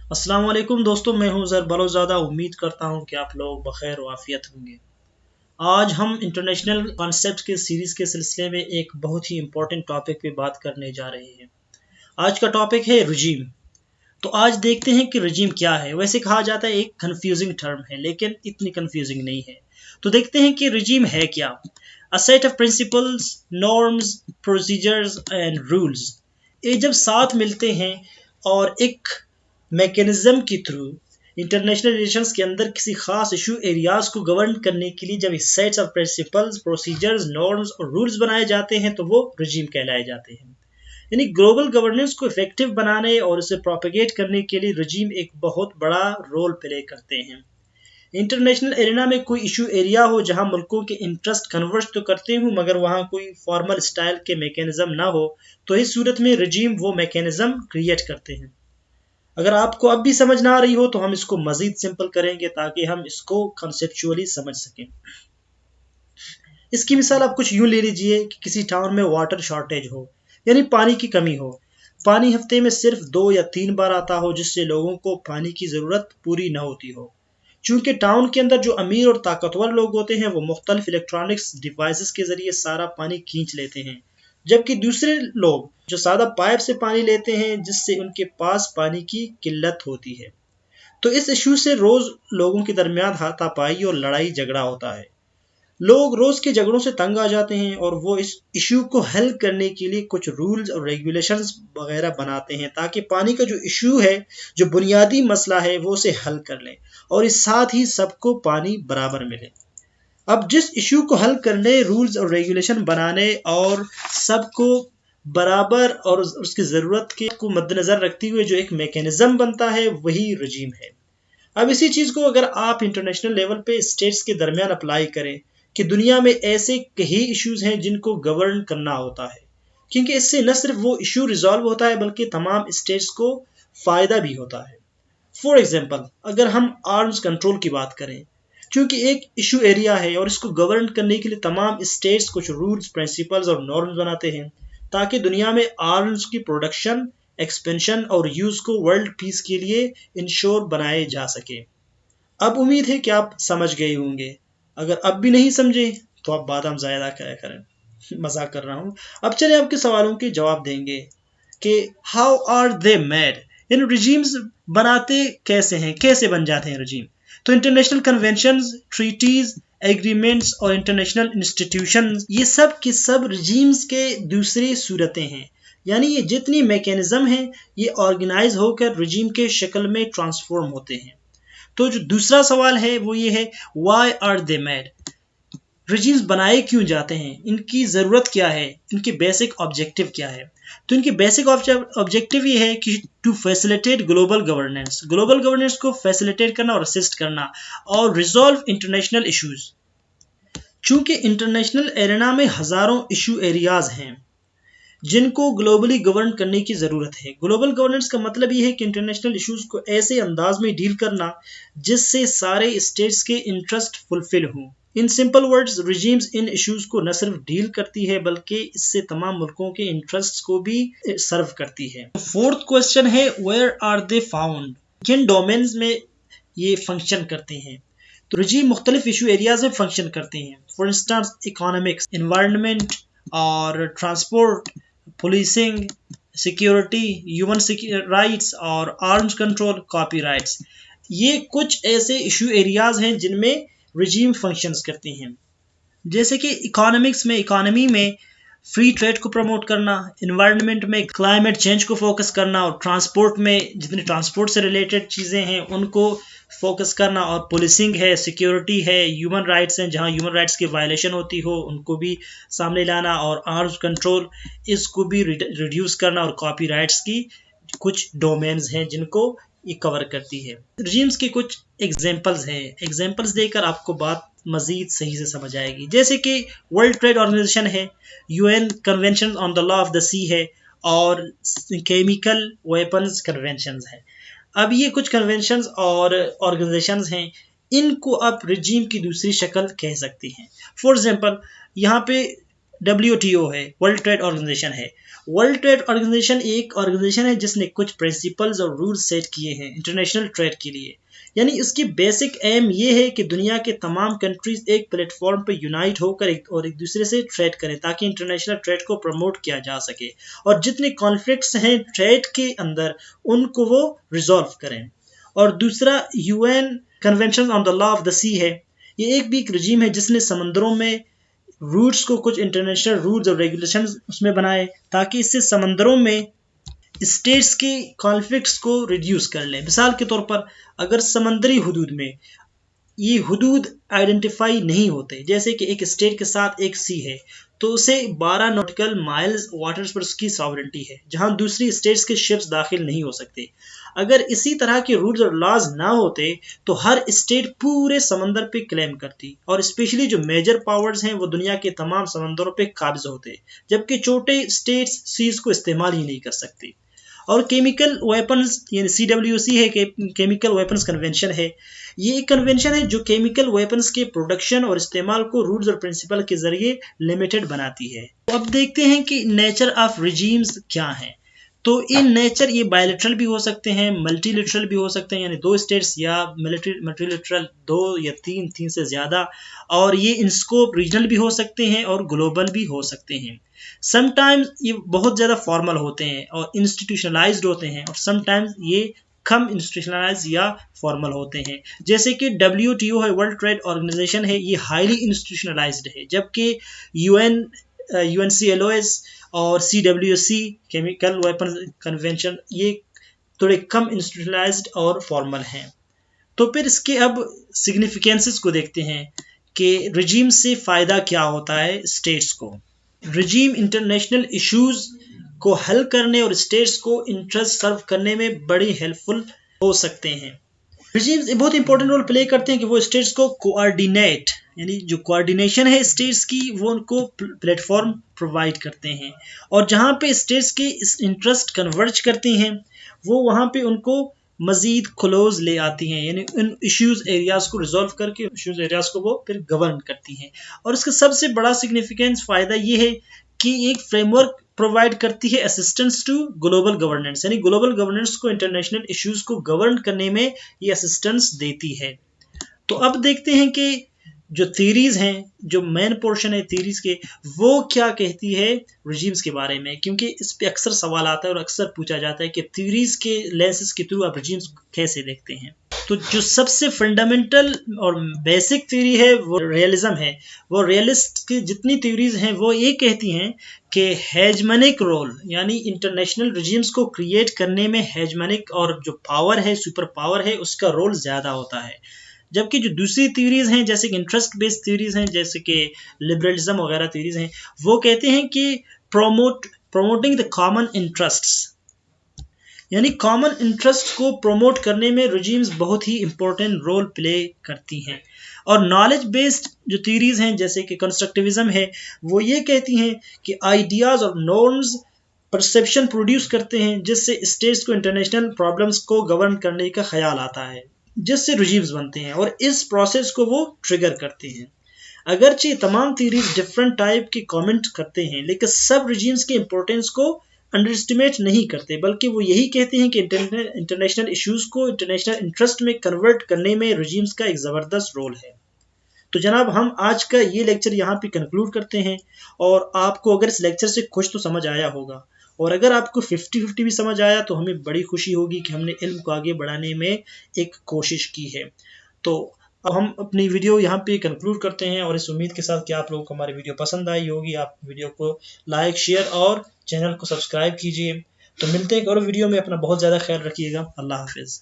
अस्सलाम वालेकुम दोस्तों, मैं हूं ज़र बलोज़ादा। उम्मीद करता हूं कि आप लोग बखैर व आफियत होंगे। आज हम इंटरनेशनल कॉन्सेप्ट के सीरीज़ के सिलसिले में एक बहुत ही इम्पोर्टेंट टॉपिक पे बात करने जा रहे हैं। आज का टॉपिक है रजीम। तो आज देखते हैं कि रजीम क्या है। वैसे कहा जाता है एक कंफ्यूजिंग टर्म है, लेकिन इतनी कंफ्यूजिंग नहीं है। तो देखते हैं कि रजीम है क्या। A set of principles, norms, procedures and rules, ये जब साथ मिलते हैं और एक मैकेनिज्म के थ्रू इंटरनेशनल रिलेशंस के अंदर किसी खास इशू एरियाज को गवर्न करने के लिए जब इस sets of principles, procedures, norms और रूल्स बनाए जाते हैं तो वो रजीम कहलाए जाते हैं। यानी ग्लोबल गवर्नेंस को इफेक्टिव बनाने और उसे प्रोपेगेट करने के लिए रजीम एक बहुत बड़ा रोल प्ले करते हैं। इंटरनेशनल एरिना में कोई इशू एरिया हो जहां मुल्कों के इंटरेस्ट कन्वर्ज तो करते हों मगर वहां कोई फॉर्मल स्टाइल के मैकेनिज्म ना हो, तो इस सूरत में रजीम वो मैकेनिज्म क्रिएट करते हैं। अगर आपको अब भी समझ ना आ रही हो तो हम इसको मजीद सिंपल करेंगे ताकि हम इसको कंसेप्चुअली समझ सकें। इसकी मिसाल आप कुछ यूं ले लीजिए कि किसी टाउन में वाटर शॉर्टेज हो, यानी पानी की कमी हो। पानी हफ्ते में सिर्फ 2 या 3 बार आता हो, जिससे लोगों को पानी की ज़रूरत पूरी न होती हो। चूंकि टाउन के अंदर जो अमीर और ताकतवर लोग होते हैं वो मुख्तलिफ इलेक्ट्रॉनिक्स डिवाइसेस के ज़रिए सारा पानी खींच लेते हैं, जबकि दूसरे लोग जो सादा पाइप से पानी लेते हैं, जिससे उनके पास पानी की किल्लत होती है। तो इस इशू से रोज़ लोगों के दरमियान हाथापाई और लड़ाई झगड़ा होता है। लोग रोज के झगड़ों से तंग आ जाते हैं और वो इस इशू को हल करने के लिए कुछ रूल्स और रेगुलेशंस वगैरह बनाते हैं ताकि पानी का जो इशू है, जो बुनियादी मसला है, वो उसे हल कर लें और इस साथ ही सबको पानी बराबर मिले। अब जिस इशू को हल करने, रूल्स और रेगुलेशन बनाने और सबको बराबर और उसकी ज़रूरत के को मद्देनज़र रखते हुए जो एक मैकेनिज्म बनता है, वही रजीम है। अब इसी चीज़ को अगर आप इंटरनेशनल लेवल पे स्टेट्स के दरमियान अप्लाई करें कि दुनिया में ऐसे कई इश्यूज हैं जिनको गवर्न करना होता है, क्योंकि इससे न सिर्फ वो इशू रिजॉल्व होता है बल्कि तमाम स्टेट्स को फ़ायदा भी होता है। फॉर एग्जांपल, अगर हम आर्म्स कंट्रोल की बात करें, क्योंकि एक इशू एरिया है और इसको गवर्न करने के लिए तमाम स्टेट्स कुछ रूल्स, प्रिंसिपल्स और नॉर्म्स बनाते हैं ताकि दुनिया में आर्म्स की प्रोडक्शन, एक्सपेंशन और यूज़ को वर्ल्ड पीस के लिए इंश्योर बनाए जा सके। अब उम्मीद है कि आप समझ गए होंगे। अगर अब भी नहीं समझे तो आप बादाम ज़्यादा खाया करें। मजाक कर रहा हूँ। अब चले आपके सवालों के जवाब देंगे कि हाउ आर दे मेड, इन रिजीम्स बनाते कैसे हैं, कैसे बन जाते हैं रजीम। तो इंटरनेशनल कन्वेंशंस, ट्रीटीज, एग्रीमेंट्स और इंटरनेशनल इंस्टीट्यूशंस, ये सब के सब रजीम्स के दूसरी सूरतें हैं। यानी ये जितनी मैकेनिज्म हैं, ये ऑर्गेनाइज होकर रजीम के शक्ल में ट्रांसफॉर्म होते हैं। तो जो दूसरा सवाल है वो ये है, why are they made, regimes बनाए क्यों जाते हैं, इनकी ज़रूरत क्या है, इनकी बेसिक ऑब्जेक्टिव क्या है। तो इनकी बेसिक ऑब्जेक्टिव ये है कि to facilitate global governance, global governance को फैसिलिटेट करना और असिस्ट करना और रिजॉल्व इंटरनेशनल इश्यूज। चूंकि इंटरनेशनल एरिना में हज़ारों इशू एरियाज हैं जिनको ग्लोबली गवर्न करने की ज़रूरत है। ग्लोबल गवर्नेंस का मतलब ये है कि इंटरनेशनल इश्यूज को ऐसे अंदाज में डील करना जिससे सारे स्टेट्स के इंटरेस्ट फुलफिल हों। In simple words, regimes in issues को न सिर्फ डील करती है बल्कि इससे तमाम मुल्कों के इंटरेस्ट्स को भी सर्व करती है। फोर्थ क्वेश्चन है, वेयर आर दे फाउंड, किन डोमेन्स में ये फंक्शन करते हैं। तो रजीम मुख्तलिफ इशू एरियाज में फंक्शन करते हैं। फॉर इंस्टेंस इकोनॉमिक्स, इन्वायरमेंट और transport, policing, security, human rights और आर्म्स कंट्रोल, कॉपी राइट्स। ये कुछ ऐसे इशू एरियाज हैं जिनमें रजीम फंक्शंस करती हैं। जैसे कि इकोनॉमिक्स में, इकोनॉमी में फ्री ट्रेड को प्रमोट करना, इन्वायरमेंट में क्लाइमेट चेंज को फोकस करना और ट्रांसपोर्ट में जितनी ट्रांसपोर्ट से रिलेटेड चीज़ें हैं उनको फोकस करना, और पुलिसिंग है, सिक्योरिटी है, ह्यूमन राइट्स हैं जहां ह्यूमन राइट्स की वायलेशन होती हो उनको भी सामने लाना, और आर्म्स कंट्रोल इसको भी रिड्यूस करना, और कॉपी राइट्स की कुछ डोमेन्स हैं जिनको ये कवर करती है। रिजीम्स के कुछ एग्जांपल्स हैं, एग्जांपल्स देकर आपको बात मजीद सही से समझ आएगी। जैसे कि वर्ल्ड ट्रेड ऑर्गेनाइजेशन है, UN convention on the law of the sea है, और केमिकल वेपन्स कन्वेंशन है। अब ये कुछ कन्वेंशंस और ऑर्गेनाइजेशंस हैं, इनको आप रजीम की दूसरी शक्ल कह सकते हैं। फॉर एग्जांपल, यहाँ पे WTO है, वर्ल्ड ट्रेड ऑर्गेनाइजेशन है। वर्ल्ड ट्रेड ऑर्गेनाइजेशन एक ऑर्गेनाइजेशन है जिसने कुछ प्रिंसिपल्स और रूल्स सेट किए हैं इंटरनेशनल ट्रेड के लिए। यानी इसकी बेसिक एम ये है कि दुनिया के तमाम कंट्रीज एक प्लेटफॉर्म पर यूनाइट होकर एक दूसरे से ट्रेड करें ताकि इंटरनेशनल ट्रेड को प्रमोट किया जा सके, और जितने कॉन्फ्लिक्ट्स हैं ट्रेड के अंदर उनको वो रिजॉल्व करें। और दूसरा UN convention on the law of the sea है। ये एक भी एक रजीम है जिसने समंदरों में रूट्स को कुछ इंटरनेशनल रूल्स और रेगुलेशंस उसमें बनाए ताकि इससे समंदरों में स्टेट्स के कॉन्फ्लिक्ट्स को रिड्यूस कर ले। मिसाल के तौर पर अगर समंदरी हुदूद में ये हुदूद आइडेंटिफाई नहीं होते, जैसे कि एक स्टेट के साथ एक सी है तो उसे 12 नॉटिकल माइल्स वाटर्स पर उसकी सॉवरेंटी है जहां दूसरी स्टेट्स के शिप्स दाखिल नहीं हो सकते। अगर इसी तरह के रूल्स और लॉज ना होते तो हर स्टेट पूरे समंदर पे क्लेम करती, और स्पेशली जो मेजर पावर्स हैं वो दुनिया के तमाम समंदरों पे काबिज होते, जबकि छोटे स्टेट्स सीज को इस्तेमाल ही नहीं कर सकती। और केमिकल वेपन्स यानी CWC है कि केमिकल वेपन्स कन्वेंशन है। ये एक कन्वेंशन है जो केमिकल वेपन्स के प्रोडक्शन और इस्तेमाल को रूल्स और प्रिंसिपल के जरिए लिमिटेड बनाती है। तो अब देखते हैं कि नेचर ऑफ रिजीम्स क्या हैं। तो इन नेचर ये बायलैटरल भी हो सकते हैं, मल्टीलैटरल भी हो सकते हैं, यानी दो स्टेट्स, या मल्टीलैटरल 2 या 3 से ज़्यादा, और ये इन स्कोप रीजनल भी हो सकते हैं और ग्लोबल भी हो सकते हैं। समटाइम्स ये बहुत ज़्यादा फॉर्मल होते हैं और इंस्टीट्यूशनलाइज्ड होते हैं, और समटाइम्स ये कम इंस्टीट्यूशनलाइज या फॉर्मल होते हैं। जैसे कि WTO है, वर्ल्ड ट्रेड ऑर्गेनाइजेशन है, ये हाईली इंस्टीट्यूशनलाइज्ड है, जबकि UNCLOS और CWC केमिकल वेपन कन्वेंशन ये थोड़े कम इंस्टीट्यूशनलाइज्ड और फॉर्मल हैं। तो फिर इसके अब सिग्निफिकेंसेस को देखते हैं कि रिजीम से फ़ायदा क्या होता है स्टेट्स को। रिजीम इंटरनेशनल इश्यूज को हल करने और स्टेट्स को इंटरेस्ट सर्व करने में बड़ी हेल्पफुल हो सकते हैं। रिजीम्स बहुत इंपॉर्टेंट रोल प्ले करते हैं कि वो स्टेट्स को कोऑर्डिनेट, यानी जो कोऑर्डिनेशन है स्टेट्स की वो उनको प्लेटफॉर्म प्रोवाइड करते हैं, और जहाँ पे स्टेट्स के इंटरेस्ट कन्वर्ज करते हैं वो वहाँ पे उनको मज़ीद क्लोज ले आती हैं, यानी उन इश्यूज एरियाज़ को रिजॉल्व करके इश्यूज एरियाज़ को वो फिर गवर्न करती हैं। और इसका सबसे बड़ा सिग्निफिकेंस फ़ायदा ये है कि एक फ्रेमवर्क प्रोवाइड करती है असिस्टेंस टू ग्लोबल गवर्नेंस, यानी ग्लोबल गवर्नेंस को इंटरनेशनल इश्यूज को गवर्न करने में ये असिस्टेंस देती है। तो अब देखते हैं कि जो थीरीज हैं, जो मेन पोर्शन है थीरीज के, वो क्या कहती है रिजीम्स के बारे में, क्योंकि इस पे अक्सर सवाल आता है और अक्सर पूछा जाता है कि थीरीज के लेंसेज के थ्रू आप रिजीम्स कैसे देखते हैं। तो जो सबसे फंडामेंटल और बेसिक थ्योरी है वो रियलिज्म है। वो रियलिस्ट की जितनी थ्योरीज हैं वो ये कहती हैं कि हेजमनिक रोल, यानी इंटरनेशनल रिजीम्स को क्रिएट करने में हेजमनिक और जो पावर है, सुपर पावर है, उसका रोल ज़्यादा होता है। जबकि जो दूसरी थ्योरीज हैं जैसे कि इंटरेस्ट बेस्ड थ्योरीज हैं, जैसे कि लिबरलिज्म वगैरह थ्योरीज हैं, वो कहते हैं कि प्रोमोटिंग द कॉमन इंटरेस्ट्स, यानी कॉमन इंटरेस्ट को प्रमोट करने में रिजीम्स बहुत ही इंपॉर्टेंट रोल प्ले करती हैं। और नॉलेज बेस्ड जो थ्योरीज हैं जैसे कि कंस्ट्रक्टिविज्म है, वो ये कहती हैं कि आइडियाज़ और नॉर्म्स परसेप्शन प्रोड्यूस करते हैं जिससे स्टेट्स को इंटरनेशनल प्रॉब्लम्स को गवर्न करने का ख्याल आता है, जिससे रिजीम्स बनते हैं और इस प्रोसेस को वो ट्रिगर करते हैं। अगरचे तमाम थ्योरीज डिफरेंट टाइप के कमेंट करते हैं, लेकिन सब रिजीम्स के इंपॉर्टेंस को अंडर एस्टिमेट नहीं करते, बल्कि वो यही कहते हैं कि इंटरनेशनल इश्यूज को इंटरनेशनल इंटरेस्ट में कन्वर्ट करने में रिजीम्स का एक ज़बरदस्त रोल है। तो जनाब, हम आज का ये लेक्चर यहाँ पे कंक्लूड करते हैं, और आपको अगर इस लेक्चर से कुछ तो समझ आया होगा, और अगर आपको 50-50 भी समझ आया तो हमें बड़ी खुशी होगी कि हमने इल्म को आगे बढ़ाने में एक कोशिश की है। तो अब हम अपनी वीडियो यहाँ पे कंक्लूड करते हैं, और इस उम्मीद के साथ कि आप लोगों को हमारी वीडियो पसंद आई होगी। आप वीडियो को लाइक, शेयर और चैनल को सब्सक्राइब कीजिए। तो मिलते हैं एक और वीडियो में। अपना बहुत ज़्यादा ख्याल रखिएगा। अल्लाह हाफिज़।